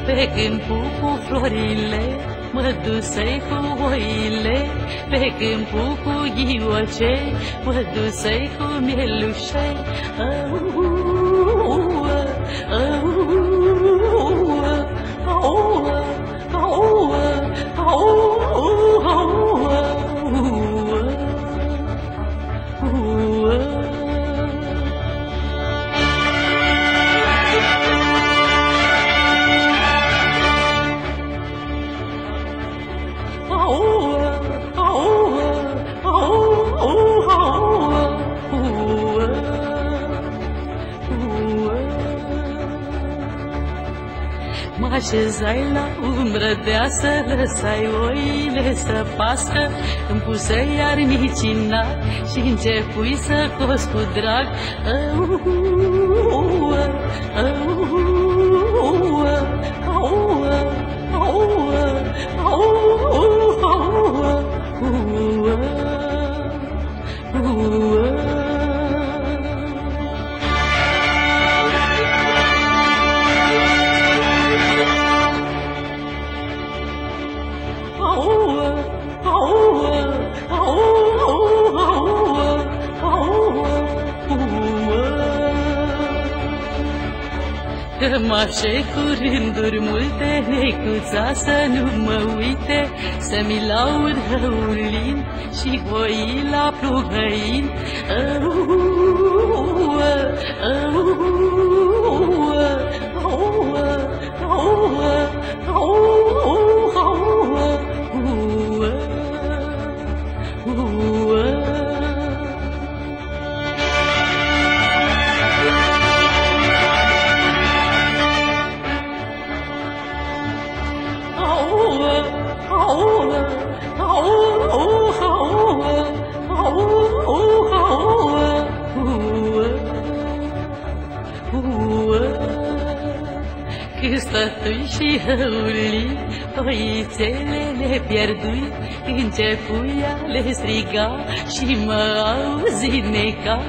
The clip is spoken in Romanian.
pe câmpul cu florile, mă dusei cu oile, pe câmpul cu ghiocei, mă dusei cu mielușei. Mă așezai la umbră dea să lăsai oile să pască, îmi pusei armicina și începui să cos cu drag. Cămașe cu rânduri multe, necuța să nu mă uite, să-mi laud hăulin și voi la plugăin. Că stătui și hăuli, oițele le pierdui, începuia le striga și mă auzi neca.